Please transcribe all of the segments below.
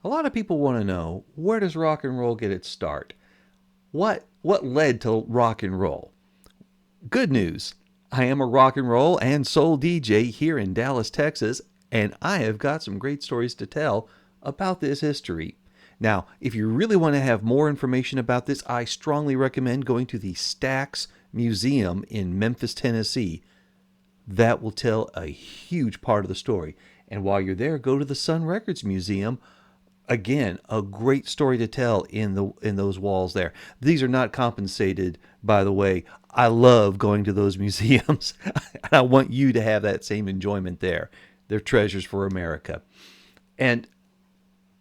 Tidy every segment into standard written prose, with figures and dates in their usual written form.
A lot of people want to know, where does rock and roll get its start? What led to rock and roll? Good news. I am a rock and roll and soul DJ here in Dallas, Texas, and I have got some great stories to tell about this history. Now, if you really want to have more information about this, I strongly recommend going to the Stax Museum in Memphis, Tennessee. That will tell a huge part of the story. And while you're there, go to the Sun Records Museum. Again, a great story to tell in those walls there. These are not compensated, by the way. I love going to those museums. I want you to have that same enjoyment there. They're treasures for America. And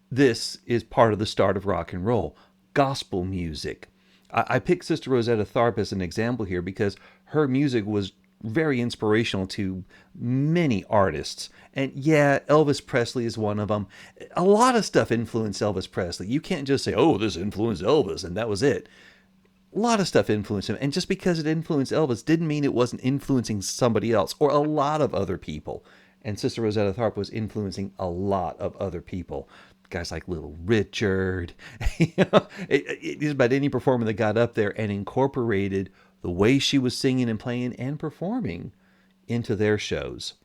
this is part of the start of rock and roll, gospel music. I picked Sister Rosetta Tharpe as an example here because her music was very inspirational to many artists. And yeah, Elvis Presley is one of them. A lot of stuff influenced Elvis Presley. You can't just say, oh, this influenced Elvis, and that was it. A lot of stuff influenced him. And just because it influenced Elvis didn't mean it wasn't influencing somebody else or a lot of other people. And Sister Rosetta Tharpe was influencing a lot of other people. Guys like Little Richard. Just about any performer that got up there and incorporated the way she was singing and playing and performing into their shows.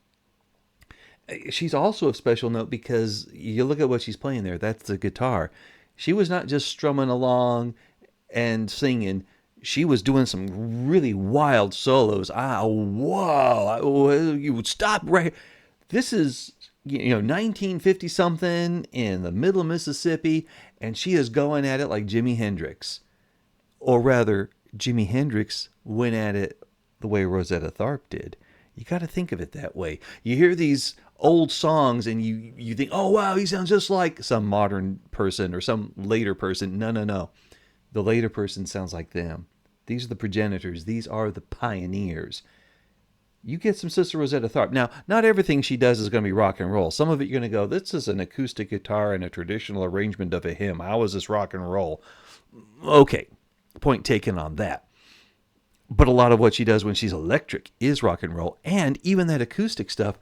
She's also of special note because you look at what she's playing there. That's the guitar. She was not just strumming along and singing. She was doing some really wild solos. Whoa! You would stop right. This is 1950 something in the middle of Mississippi, and she is going at it like Jimi Hendrix, or rather, Jimi Hendrix went at it the way Rosetta Tharpe did. You got to think of it that way. You hear these old songs and you think, oh wow, he sounds just like some modern person or some later person. No, no, no. The later person sounds like them. These are the progenitors. These are the pioneers. You get some Sister Rosetta Tharpe. Now, not everything she does is going to be rock and roll. Some of it you're going to go, this is an acoustic guitar and a traditional arrangement of a hymn. How is this rock and roll? Okay, point taken on that. But a lot of what she does when she's electric is rock and roll. And even that acoustic stuff,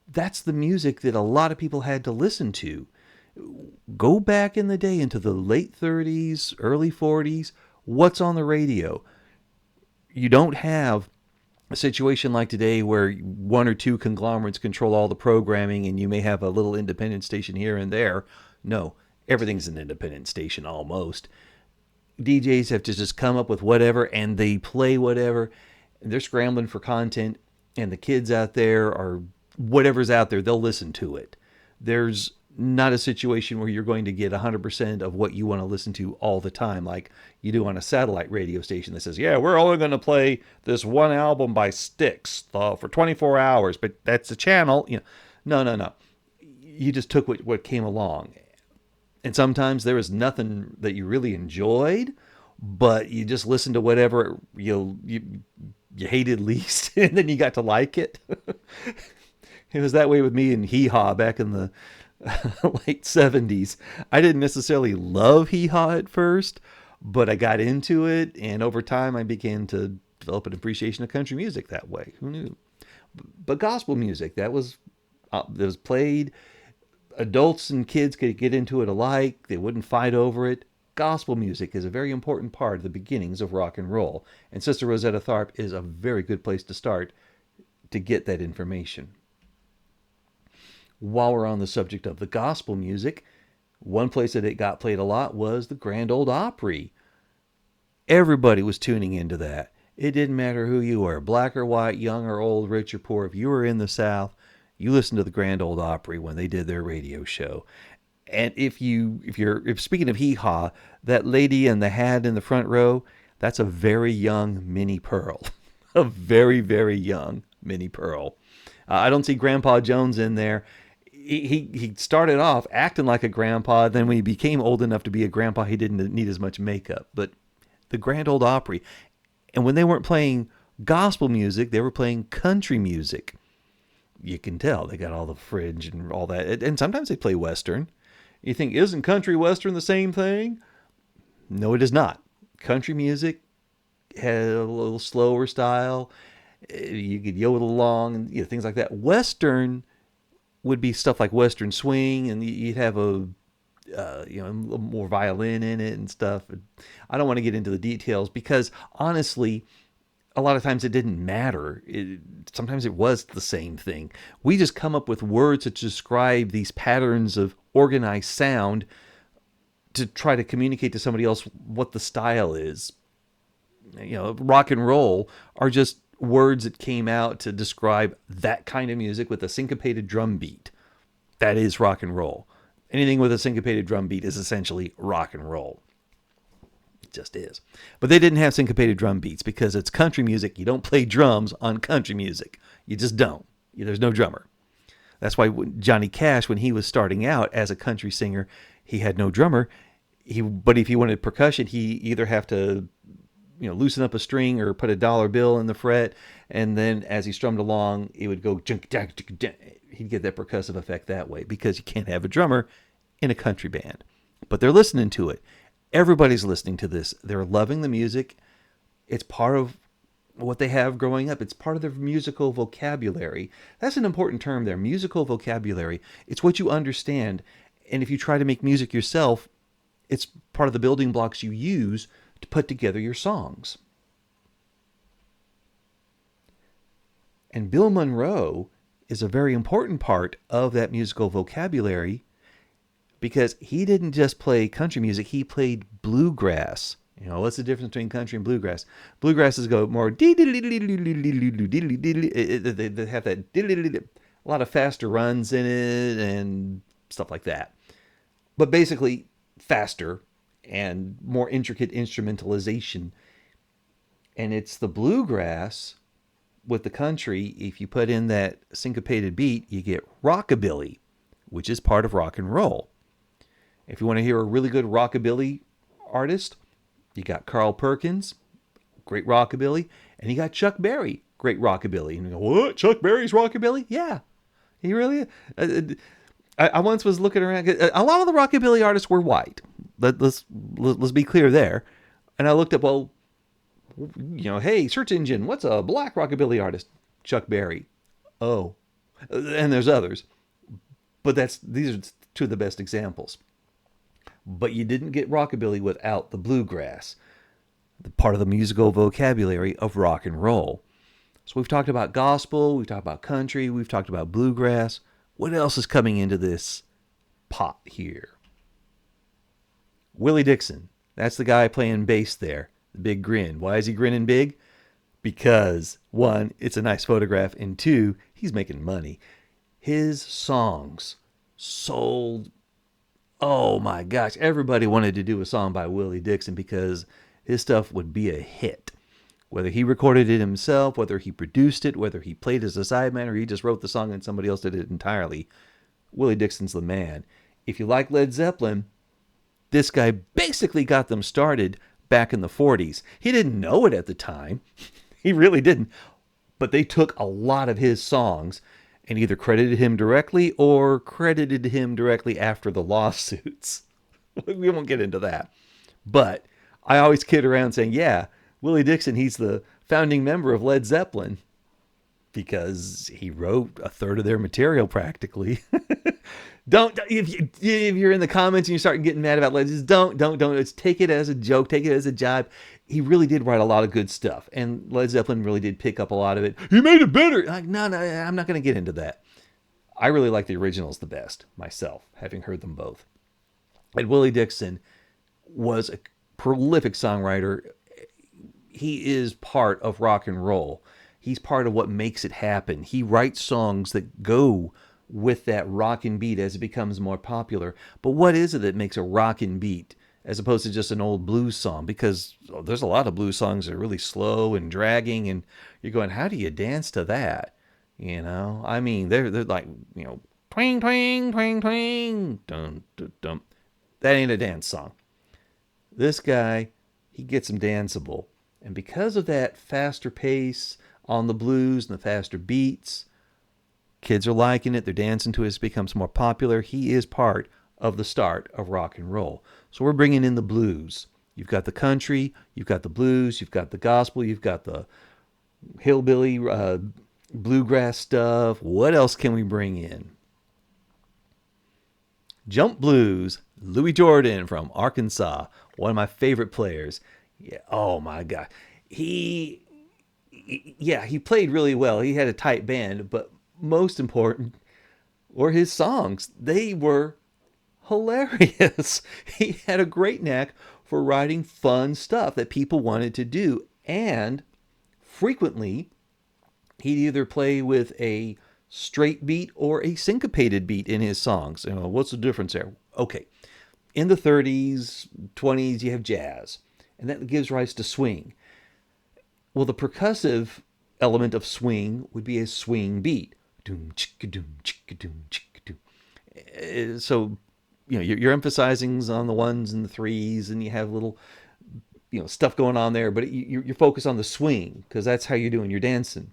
that's the music that a lot of people had to listen to. Go back in the day into the late 30s, early 40s. What's on the radio? You don't have a situation like today where one or two conglomerates control all the programming and you may have a little independent station here and there. No, everything's an independent station almost. DJs have to just come up with whatever and they play whatever. They're scrambling for content, and the kids out there are whatever's out there, they'll listen to it. There's not a situation where you're going to get 100% of what you want to listen to all the time, like you do on a satellite radio station that says, yeah, we're only going to play this one album by Styx for 24 hours, but that's a channel. No, no, no. You just took what came along. And sometimes there was nothing that you really enjoyed, but you just listened to whatever you hated least, and then you got to like it. It was that way with me and Hee Haw back in the late 70s. I didn't necessarily love Hee Haw at first, but I got into it, and over time I began to develop an appreciation of country music that way. Who knew? But gospel music, that was played. Adults and kids could get into it alike. They wouldn't fight over it. Gospel music is a very important part of the beginnings of rock and roll. And Sister Rosetta Tharpe is a very good place to start to get that information. While we're on the subject of the gospel music, one place that it got played a lot was the Grand Ole Opry. Everybody was tuning into that. It didn't matter who you were, black or white, young or old, rich or poor. If you were in the South, you listened to the Grand Ole Opry when they did their radio show. And if speaking of Hee Haw, that lady in the hat in the front row, that's a very young Minnie Pearl. A very, very young Minnie Pearl. I don't see Grandpa Jones in there. He started off acting like a grandpa. Then when he became old enough to be a grandpa, he didn't need as much makeup. But the Grand Ole Opry. And when they weren't playing gospel music, they were playing country music. You can tell they got all the fringe and all that. And sometimes they play Western. You think, isn't country Western the same thing? No, it is not. Country music had a little slower style. You could yodel along and things like that. Western would be stuff like Western swing, and you'd have a little more violin in it and stuff. I don't want to get into the details because honestly, a lot of times it didn't matter. Sometimes it was the same thing. We just come up with words that describe these patterns of organized sound to try to communicate to somebody else what the style is. Rock and roll are just words that came out to describe that kind of music with a syncopated drum beat. That is rock and roll. Anything with a syncopated drum beat is essentially rock and roll. It just is. But they didn't have syncopated drum beats because it's country music. You don't play drums on country music. You just don't. There's no drummer. That's why Johnny Cash, when he was starting out as a country singer, he had no drummer. But if he wanted percussion, he either have to loosen up a string or put a dollar bill in the fret, and then as he strummed along, it would go junk. He'd get that percussive effect that way because you can't have a drummer in a country band. But they're listening to it. Everybody's listening to this. They're loving the music. It's part of what they have growing up. It's part of their musical vocabulary. That's an important term there, musical vocabulary. It's what you understand. And if you try to make music yourself, it's part of the building blocks you use to put together your songs. And Bill Monroe is a very important part of that musical vocabulary because he didn't just play country music, he played bluegrass. What's the difference between country and bluegrass? Bluegrasses go more they have that a lot of faster runs in it and stuff like that. But basically faster and more intricate instrumentalization. And it's the bluegrass with the country. If you put in that syncopated beat, you get rockabilly, which is part of rock and roll. If you want to hear a really good rockabilly artist, you got Carl Perkins, great rockabilly, and you got Chuck Berry, great rockabilly. And you go, what? Chuck Berry's rockabilly? Yeah, he really. I once was looking around. A lot of the rockabilly artists were white. Let's be clear there. And I looked up, well, hey, search engine, what's a black rockabilly artist? Chuck Berry. Oh, and there's others, but these are two of the best examples. But you didn't get rockabilly without the bluegrass, the part of the musical vocabulary of rock and roll. So we've talked about gospel, we've talked about country, we've talked about bluegrass. What else is coming into this pot here? Willie Dixon. That's the guy playing bass there. The big grin. Why is he grinning big? Because, one, it's a nice photograph, and two, he's making money. His songs sold. Oh my gosh, everybody wanted to do a song by Willie Dixon because his stuff would be a hit. Whether he recorded it himself, whether he produced it, whether he played as a sideman, or he just wrote the song and somebody else did it entirely, Willie Dixon's the man. If you like Led Zeppelin, this guy basically got them started back in the 40s. He didn't know it at the time. He really didn't. But they took a lot of his songs and either credited him directly or credited him directly after the lawsuits. We won't get into that. But I always kid around saying, yeah, Willie Dixon, he's the founding member of Led Zeppelin because he wrote a third of their material practically. If you're in the comments and you start getting mad about Led Zeppelin, don't. It's, take it as a joke, take it as a jibe. He really did write a lot of good stuff, and Led Zeppelin really did pick up a lot of it. He made it better. Like, no, I'm not going to get into that. I really like the originals the best myself, having heard them both. And Willie Dixon was a prolific songwriter. He is part of rock and roll. He's part of what makes it happen. He writes songs that go with that rockin' beat as it becomes more popular. But what is it that makes a rockin' beat as opposed to just an old blues song? Because there's a lot of blues songs that are really slow and dragging, and you're going, how do you dance to that? I mean, they're like, twang, twang, twang, twang, dun, dun, dun. That ain't a dance song. This guy, he gets them danceable. And because of that faster pace on the blues and the faster beats, kids are liking it. They're dancing to it. It becomes more popular. He is part of the start of rock and roll. So we're bringing in the blues. You've got the country. You've got the blues. You've got the gospel. You've got the hillbilly bluegrass stuff. What else can we bring in? Jump Blues, Louis Jordan from Arkansas, one of my favorite players. Yeah, oh my God. He, yeah, he played really well. He had a tight band, but most important were his songs. They were hilarious. He had a great knack for writing fun stuff that people wanted to do. And frequently, he'd either play with a straight beat or a syncopated beat in his songs. You know, what's the difference there? Okay. In the 30s, 20s, you have jazz, and that gives rise to swing. Well, the percussive element of swing would be a swing beat. Doom, chicka, doom, chicka, doom, chicka, doom. So, you know, you're emphasizing on the ones and the threes, and you have little, you know, stuff going on there, but you're focused on the swing because that's how you're doing your dancing.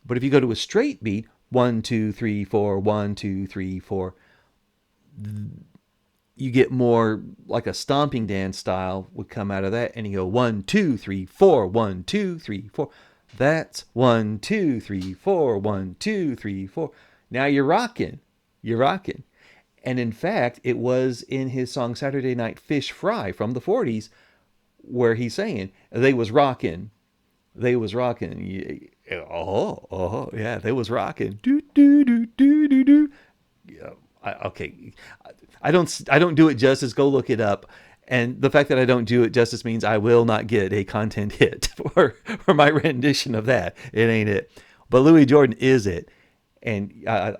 But if you go to a straight beat, 1, 2, 3, 4, 1, 2, 3, 4, you get more like a stomping dance style would come out of that, and you go 1, 2, 3, 4, 1, 2, 3, 4. That's 1, 2, 3, 4, 1, 2, 3, 4. Now you're rocking, you're rocking. And in fact, it was in his song Saturday Night Fish Fry from the 40s where he's saying they was rocking, they was rocking. Yeah, they was rocking. Do do do do do do. Yeah, okay. I don't do it justice. Go look it up. And the fact that I don't do it justice means I will not get a content hit for my rendition of that. It ain't it. But Louis Jordan is it. And I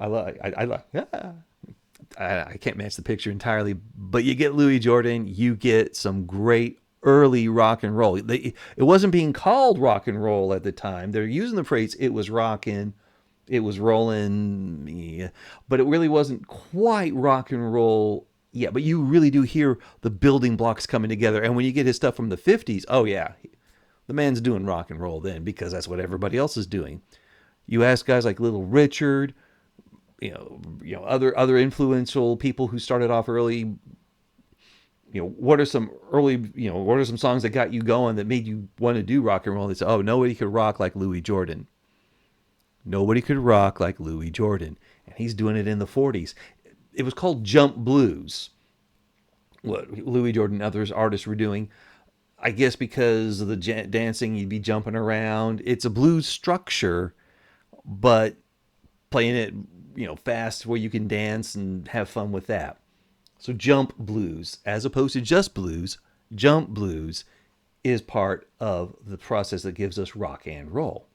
can't match the picture entirely, but you get Louis Jordan, you get some great early rock and roll. It wasn't being called rock and roll at the time. They're using the phrase "it was rocking," "it was rolling," yeah, but it really wasn't quite rock and roll yet. But you really do hear the building blocks coming together. And when you get his stuff from the '50s, oh yeah, the man's doing rock and roll then because that's what everybody else is doing. You ask guys like Little Richard, other influential people who started off early. What are some early, what are some songs that got you going that made you want to do rock and roll? They say, oh, nobody could rock like Louis Jordan. Nobody could rock like Louis Jordan. And he's doing it in the 40s. It was called jump blues, what Louis Jordan and others artists were doing. I guess because of the dancing, you'd be jumping around. It's a blues structure, but playing it, fast where you can dance and have fun with that. So jump blues, as opposed to just blues, jump blues is part of the process that gives us rock and roll.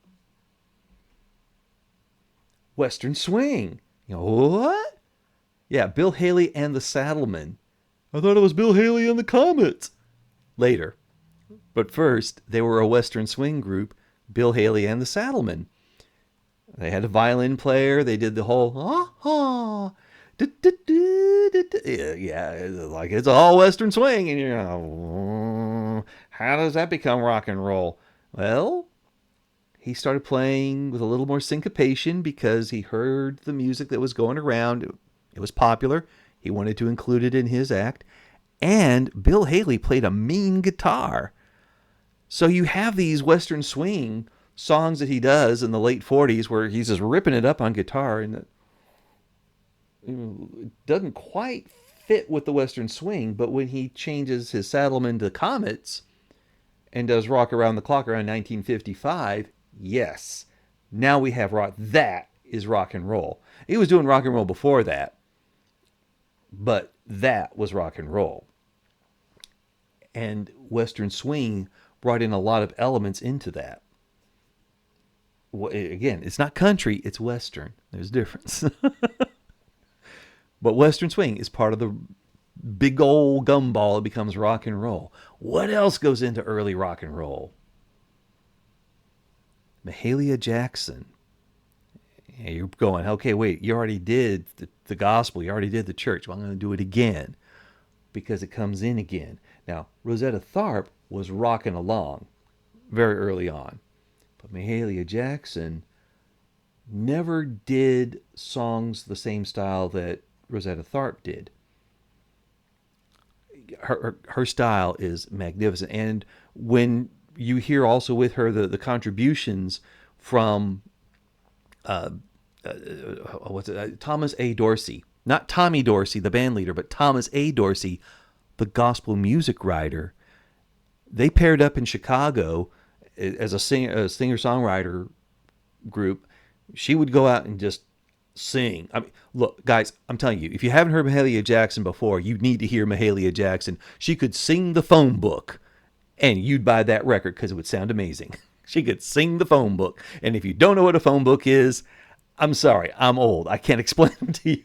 Western swing. What? Yeah, Bill Haley and the Saddlemen. I thought it was Bill Haley and the Comets. Later. But first, they were a Western swing group, Bill Haley and the Saddlemen. They had a violin player. They did the whole, yeah, like it's all Western swing. And you're how does that become rock and roll? Well, he started playing with a little more syncopation because he heard the music that was going around. It was popular. He wanted to include it in his act. And Bill Haley played a mean guitar. So you have these Western swing songs that he does in the late 40s where he's just ripping it up on guitar, and it doesn't quite fit with the Western swing. But when he changes his Saddlemen to Comets and does Rock Around the Clock around 1955, yes, now we have rock. That is rock and roll. He was doing rock and roll before that, but that was rock and roll. And Western swing brought in a lot of elements into that. Again, it's not country, it's Western. There's a difference. But Western swing is part of the big old gumball. It becomes rock and roll. What else goes into early rock and roll? Mahalia Jackson. Yeah, you're going, okay, wait, you already did the gospel. You already did the church. Well, I'm going to do it again because it comes in again. Now, Rosetta Tharpe was rocking along very early on. But Mahalia Jackson never did songs the same style that Rosetta Tharpe did. Her style is magnificent. And when you hear also with her the contributions from Thomas A. Dorsey, Not Tommy Dorsey, the band leader, but Thomas A. Dorsey, the gospel music writer. They paired up in Chicago as a singer-songwriter group. She would go out and just sing. I mean, look, guys, I'm telling you, if you haven't heard Mahalia Jackson before, you need to hear Mahalia Jackson. She could sing the phone book, and you'd buy that record because it would sound amazing. She could sing the phone book. And if you don't know what a phone book is, I'm sorry, I'm old. I can't explain them to you.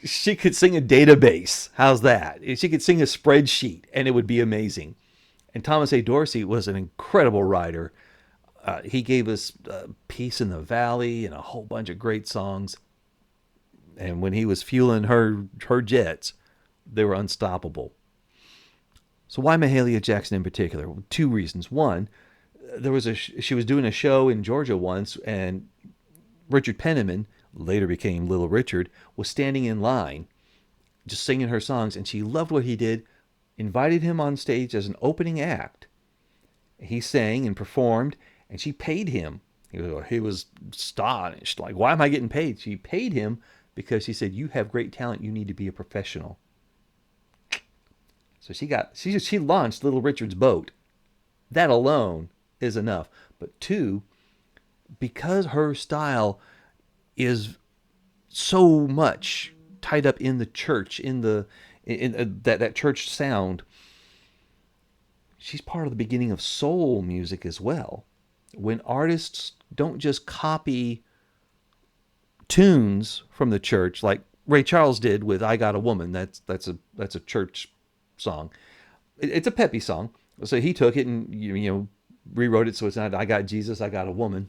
She could sing a database. How's that? She could sing a spreadsheet, and it would be amazing. And Thomas A. Dorsey was an incredible writer. He gave us Peace in the Valley and a whole bunch of great songs. And when he was fueling her jets, they were unstoppable. So why Mahalia Jackson in particular? Well, two reasons. One, she was doing a show in Georgia once, and Richard Penniman, later became Little Richard, was standing in line just singing her songs, and she loved what he did, invited him on stage as an opening act. He sang and performed, and she paid him. He was astonished, like, why am I getting paid? She paid him because she said, you have great talent, you need to be a professional. So she launched Little Richard's boat. That alone is enough. But two, because her style is so much tied up in the church, in that church sound, she's part of the beginning of soul music as well. When artists don't just copy tunes from the church like Ray Charles did with "I Got a Woman," that's a church song. It's a peppy song, so he took it and rewrote it so it's not "I Got Jesus, I Got a Woman."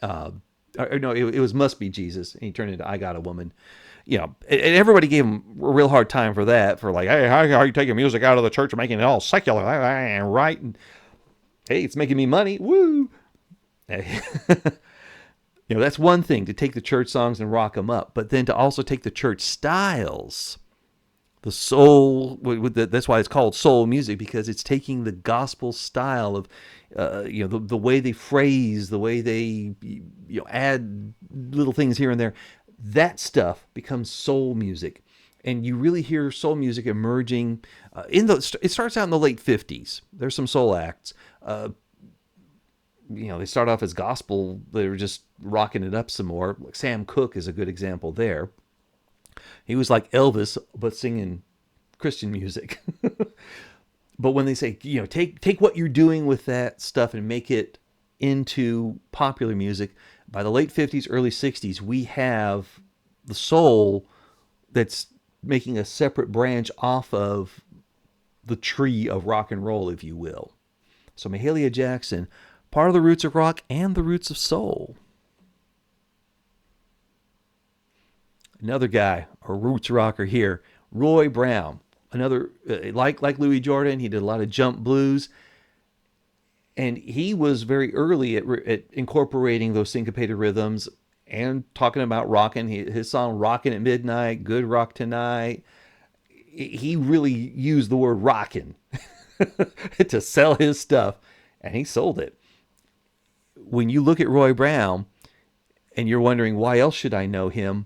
No, it was "Must Be Jesus," and he turned it into "I Got a Woman." And everybody gave him a real hard time for that, for like, hey, how are you taking music out of the church and making it all secular? Right? And, hey, it's making me money. Woo! That's one thing, to take the church songs and rock them up, but then to also take the church styles, the soul. That's why it's called soul music, because it's taking the gospel style of, the way they phrase, the way they add little things here and there. That stuff becomes soul music, and you really hear soul music emerging it starts out in the late 50s. There's some soul acts. They start off as gospel. They were just rocking it up some more. Like Sam Cooke is a good example there. He was like Elvis, but singing Christian music. But when they say, take what you're doing with that stuff and make it into popular music, by the late 50s, early 60s, we have the soul that's making a separate branch off of the tree of rock and roll, if you will. So Mahalia Jackson, part of the roots of rock and the roots of soul. Another guy, a roots rocker here, Roy Brown. Another, like Louis Jordan, he did a lot of jump blues. And he was very early at incorporating those syncopated rhythms and talking about rocking. His song "Rockin' at Midnight," "Good Rock Tonight," he really used the word "rockin'" to sell his stuff, and he sold it. When you look at Roy Brown and you're wondering, why else should I know him?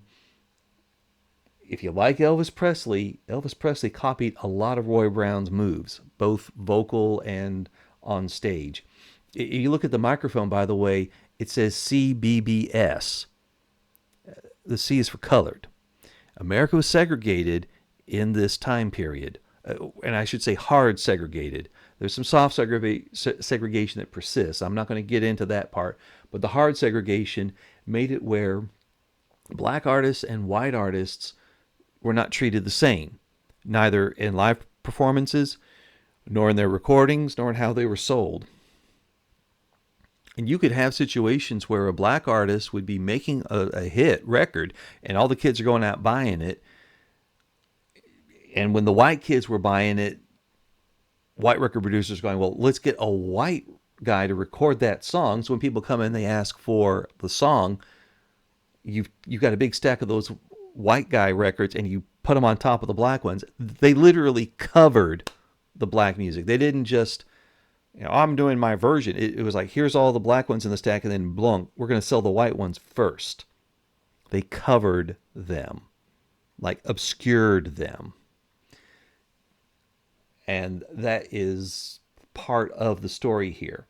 If you like Elvis Presley copied a lot of Roy Brown's moves, both vocal and on stage. You look at the microphone, by the way, it says CBBS. The C is for colored. America was segregated in this time period, and I should say hard segregated. There's some soft segregation that persists. I'm not going to get into that part, but the hard segregation made it where black artists and white artists were not treated the same, neither in live performances, nor in their recordings, nor in how they were sold. And you could have situations where a black artist would be making a hit record, and all the kids are going out buying it. And when the white kids were buying it, white record producers going, well, let's get a white guy to record that song. So when people come in, they ask for the song. You've got a big stack of those white guy records, and you put them on top of the black ones. They literally covered the black music. They didn't just, I'm doing my version. It was like, here's all the black ones in the stack, and then blunk, we're going to sell the white ones first. They covered them, like obscured them. And that is part of the story here.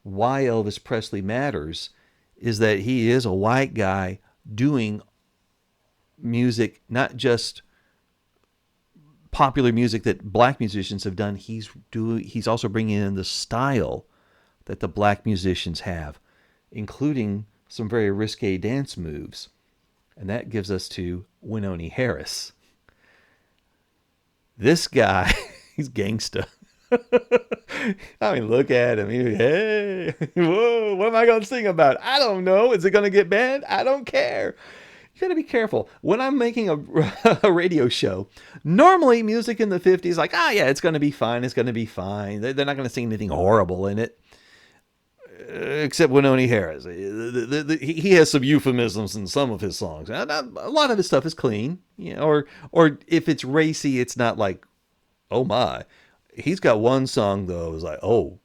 Why Elvis Presley matters is that he is a white guy doing music, not just popular music that black musicians have done. He's also bringing in the style that the black musicians have, including some very risque dance moves. And that gives us to Wynonie Harris. This guy, he's gangsta. I mean, look at him. Hey, whoa, what am I going to sing about? I don't know. Is it going to get banned? I don't care. You got to be careful. When I'm making a radio show, normally music in the 50s, like, yeah, it's going to be fine. It's going to be fine. They're not going to sing anything horrible in it. Except Wynonie Harris. He has some euphemisms in some of his songs. A lot of his stuff is clean. Or if it's racy, it's not like, oh my. He's got one song though. It's like, oh,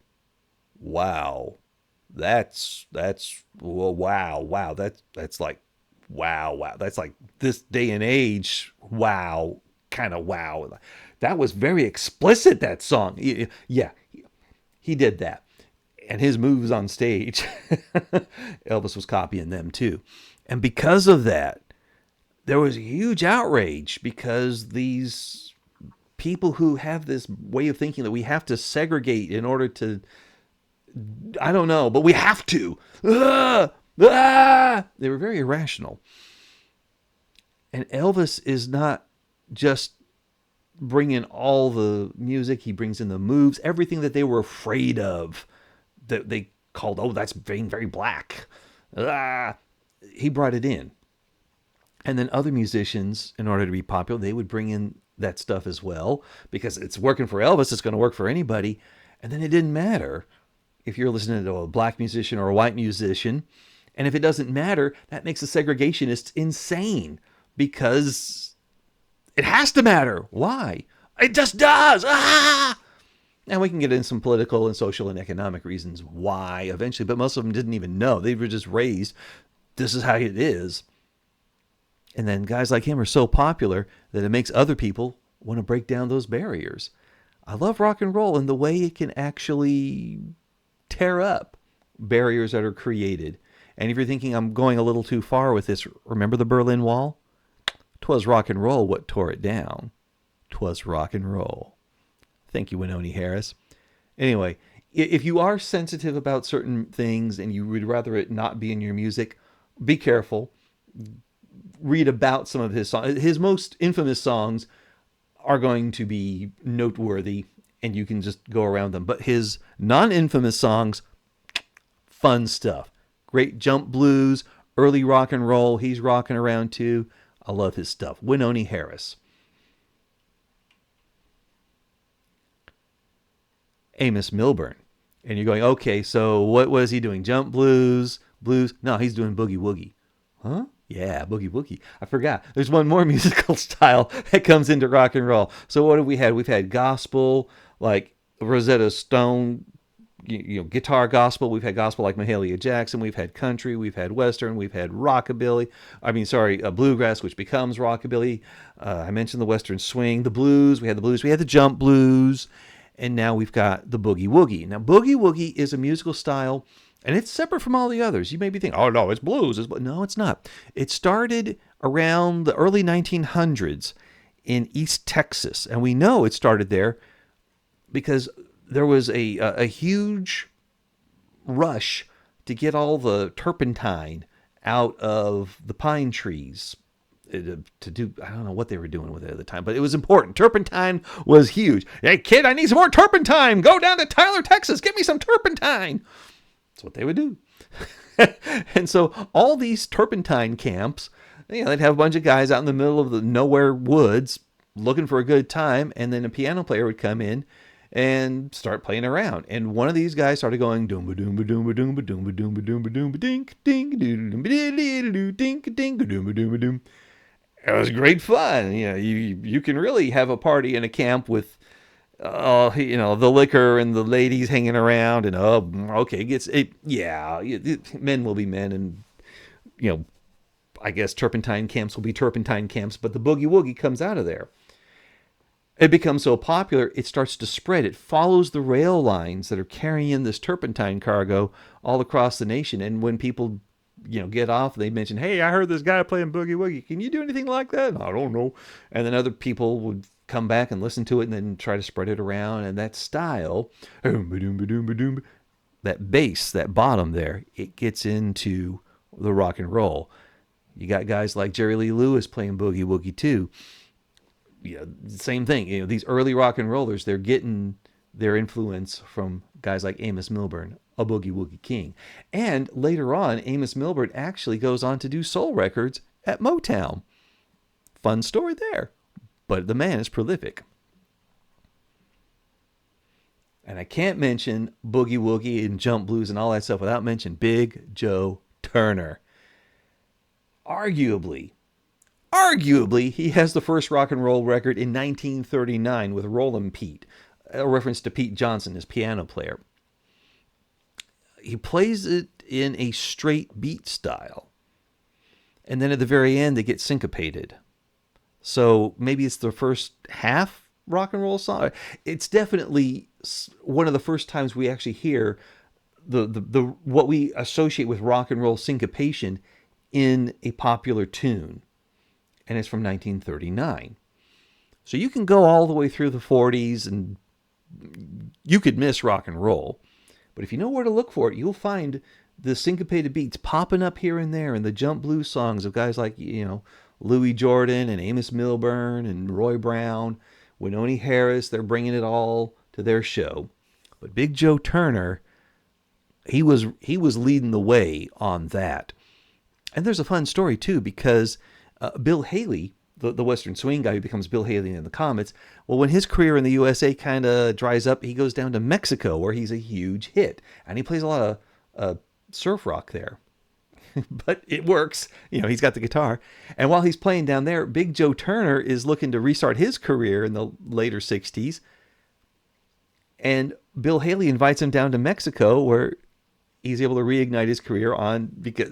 wow, that's wow. That's like, wow. That's like this day and age. Wow, kind of wow. That was very explicit. That song. Yeah, he did that, and his moves on stage, Elvis was copying them too, and because of that, there was a huge outrage because these people who have this way of thinking that we have to segregate in order to, I don't know, but we have to. They were very irrational. And Elvis is not just bringing all the music, he brings in the moves, everything that they were afraid of, that they called, oh, that's being very black. He brought it in. And then other musicians, in order to be popular, they would bring in that stuff as well, because it's working for Elvis, it's going to work for anybody. And then it didn't matter if you're listening to a black musician or a white musician. And if it doesn't matter, that makes the segregationists insane, because it has to matter. Why? It just does. And we can get in some political and social and economic reasons why eventually, but most of them didn't even know. They were just raised, this is how it is. And then guys like him are so popular that it makes other people want to break down those barriers. I love rock and roll and the way it can actually tear up barriers that are created. And if you're thinking I'm going a little too far with this, remember the Berlin Wall? 'Twas rock and roll what tore it down. 'Twas rock and roll. Thank you, Wynonie Harris. Anyway, if you are sensitive about certain things and you would rather it not be in your music, be careful. Read about some of his songs. His most infamous songs are going to be noteworthy, and you can just go around them. But his non-infamous songs, fun stuff. Great jump blues, early rock and roll. He's rocking around too. I love his stuff. Wynonie Harris. Amos Milburn. And you're going, okay, so what was he doing? Jump blues? No, he's doing boogie woogie. Huh? Yeah, boogie woogie. I forgot. There's one more musical style that comes into rock and roll. So what have we had? We've had gospel, like Rosetta Stone, guitar gospel. We've had gospel like Mahalia Jackson. We've had country. We've had western. We've had rockabilly. Bluegrass, which becomes rockabilly. I mentioned the western swing, the blues. We had the blues. We had the jump blues. And now we've got the boogie woogie. Now, boogie woogie is a musical style, and it's separate from all the others. You may be thinking, oh, no, it's blues. No, it's not. It started around the early 1900s in East Texas. And we know it started there because there was a huge rush to get all the turpentine out of the pine trees. To do, I don't know what they were doing with it at the time, but it was important. Turpentine was huge. Hey, kid, I need some more turpentine. Go down to Tyler, Texas. Get me some turpentine. That's what they would do. And so all these turpentine camps, they'd have a bunch of guys out in the middle of the nowhere woods looking for a good time, and then a piano player would come in and start playing around. And one of these guys started going doomba doomba doomba doomba doomba doomba doomba doomba dink dink doomba dink dink doomba doomba doom. It was great fun. You can really have a party in a camp with, the liquor and the ladies hanging around, and men will be men, and I guess turpentine camps will be turpentine camps, but the boogie woogie comes out of there. It becomes so popular, it starts to spread. It follows the rail lines that are carrying this turpentine cargo all across the nation. And when people, get off, they mention, "Hey, I heard this guy playing boogie woogie. Can you do anything like that?" "I don't know." And then other people would come back and listen to it and then try to spread it around. And that style, that bass, that bottom there, it gets into the rock and roll. You got guys like Jerry Lee Lewis playing boogie woogie too. Same thing. These early rock and rollers, they're getting their influence from guys like Amos Milburn, a boogie woogie king. And later on, Amos Milburn actually goes on to do soul records at Motown. Fun story there. But the man is prolific. And I can't mention boogie woogie and jump blues and all that stuff without mentioning Big Joe Turner. Arguably, he has the first rock and roll record in 1939 with Rollin' Pete, a reference to Pete Johnson, his piano player. He plays it in a straight beat style. And then at the very end, they get syncopated. So maybe it's the first half rock and roll song. It's definitely one of the first times we actually hear the what we associate with rock and roll syncopation in a popular tune. And it's from 1939. So you can go all the way through the 40s and you could miss rock and roll. But if you know where to look for it, you'll find the syncopated beats popping up here and there in the jump blues songs of guys like, Louis Jordan and Amos Milburn and Roy Brown, Wynonie Harris. They're bringing it all to their show. But Big Joe Turner, he was leading the way on that. And there's a fun story too, because Bill Haley, the Western swing guy who becomes Bill Haley in the Comets, well, when his career in the USA kind of dries up, he goes down to Mexico where he's a huge hit. And he plays a lot of surf rock there. But it works. He's got the guitar. And while he's playing down there, Big Joe Turner is looking to restart his career in the later 60s. And Bill Haley invites him down to Mexico where he's able to reignite his career because,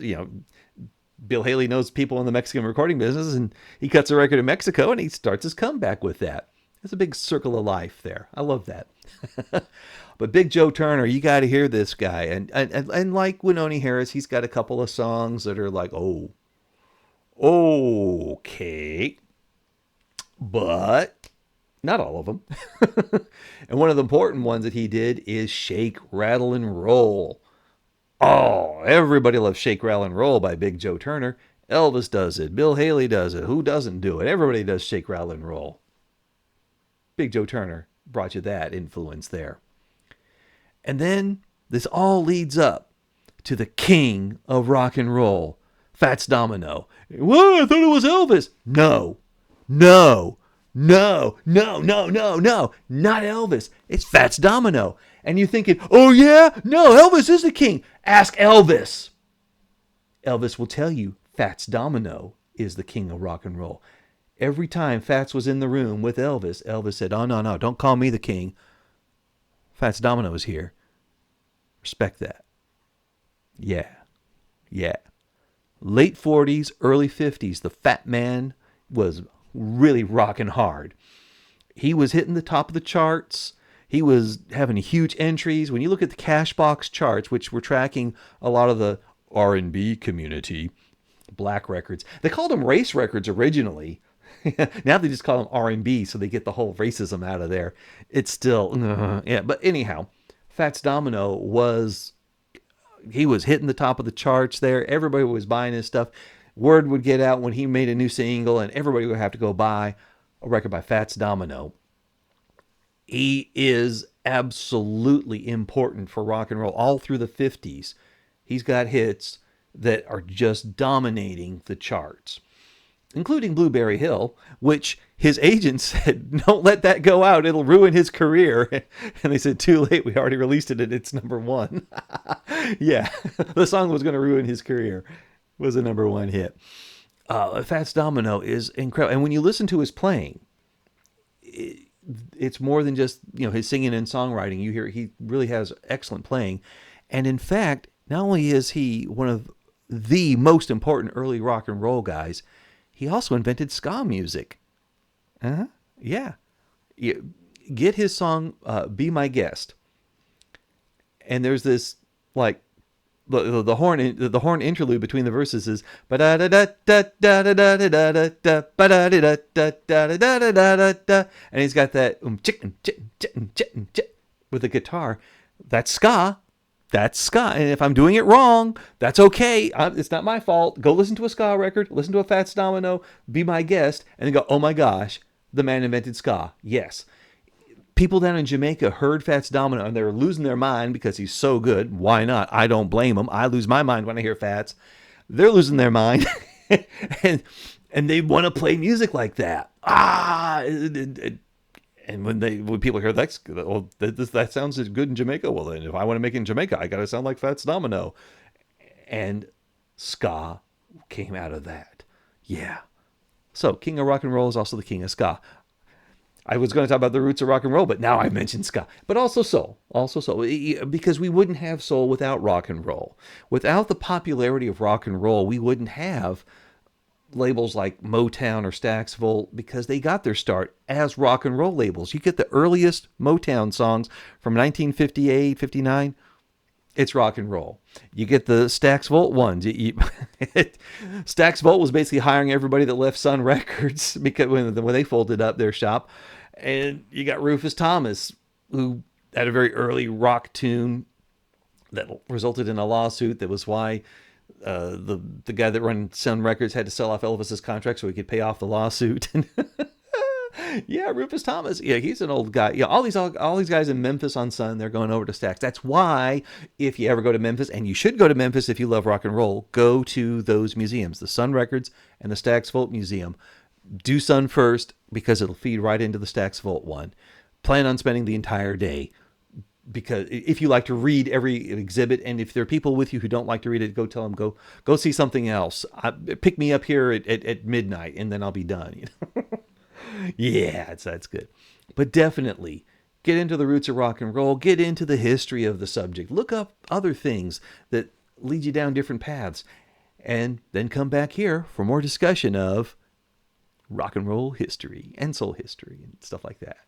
Bill Haley knows people in the Mexican recording business, and he cuts a record in Mexico, and he starts his comeback with that. It's a big circle of life there. I love that. But Big Joe Turner, you got to hear this guy. And like Wynonie Harris, he's got a couple of songs that are like, oh, okay. But not all of them. And one of the important ones that he did is Shake, Rattle, and Roll. Oh, everybody loves Shake, Rattle, and Roll by Big Joe Turner. Elvis does it. Bill Haley does it. Who doesn't do it? Everybody does Shake, Rattle, and Roll. Big Joe Turner brought you that influence there. And then this all leads up to the king of rock and roll, Fats Domino. Whoa, I thought it was Elvis. No, not Elvis. It's Fats Domino. And you're thinking, oh yeah? No, Elvis is the king. Ask Elvis. Elvis will tell you Fats Domino is the king of rock and roll. Every time Fats was in the room with Elvis, Elvis said, oh, no, don't call me the king. Fats Domino is here. Respect that. Yeah. Late 40s, early 50s, the Fat Man was really rocking hard. He was hitting the top of the charts. He was having huge entries. When you look at the Cashbox charts, which were tracking a lot of the R&B community, black records. They called them race records originally. Now they just call them R&B, so they get the whole racism out of there. It's still, yeah. But anyhow, Fats Domino was hitting the top of the charts there. Everybody was buying his stuff. Word would get out when he made a new single, and everybody would have to go buy a record by Fats Domino. He is absolutely important for rock and roll all through the 50s. He's got hits that are just dominating the charts, including Blueberry Hill, which his agent said, don't let that go out. It'll ruin his career. And they said, too late. We already released it and it's number one. Yeah, the song was going to ruin his career. It was a number one hit. Fats Domino is incredible. And when you listen to his playing, it's more than just, his singing and songwriting. You hear he really has excellent playing. And in fact, not only is he one of the most important early rock and roll guys, he also invented ska music. Uh-huh. Yeah. Get his song "Be My Guest," and there's this like the horn interlude between the verses is ba da da da da da da da da da da ba da da da da da da da da da, and he's got that chicken chicken chicken chicken with the guitar. That's ska. That's ska. And if I'm doing it wrong, that's okay. It's not my fault. Go listen to a ska record, listen to a Fats Domino, Be My Guest, and then go, oh my gosh, the man invented ska. Yes. People down in Jamaica heard Fats Domino and they were losing their mind because he's so good. Why not? I don't blame them. I lose my mind when I hear Fats. They're losing their mind. and and they want to play music like that. And when people hear that, well, that sounds good in Jamaica. Well, then if I want to make it in Jamaica, I got to sound like Fats Domino. And ska came out of that. Yeah. So King of Rock and Roll is also the King of Ska. I was going to talk about the roots of rock and roll, but now I mentioned ska. But also soul. Because we wouldn't have soul without rock and roll. Without the popularity of rock and roll, we wouldn't have labels like Motown or Stax Volt, because they got their start as rock and roll labels. You get the earliest Motown songs from 1958, 59. It's rock and roll. You get the Stax Volt ones. Stax Volt was basically hiring everybody that left Sun Records because when they folded up their shop. And you got Rufus Thomas, who had a very early rock tune that resulted in a lawsuit. That was why the guy that ran Sun Records had to sell off Elvis's contract so he could pay off the lawsuit. Yeah, Rufus Thomas. Yeah, he's an old guy. Yeah, all these guys in Memphis on Sun, they're going over to Stax. That's why if you ever go to Memphis, and you should go to Memphis if you love rock and roll, go to those museums, the Sun Records and the Stax Volt Museum. Do Sun first because it'll feed right into the Stax Volt one. Plan on spending the entire day, because if you like to read every exhibit, and if there are people with you who don't like to read it, go tell them go see something else. Pick me up here at midnight, and then I'll be done. You know? Yeah, that's good. But definitely get into the roots of rock and roll. Get into the history of the subject. Look up other things that lead you down different paths, and then come back here for more discussion of rock and roll history and soul history and stuff like that.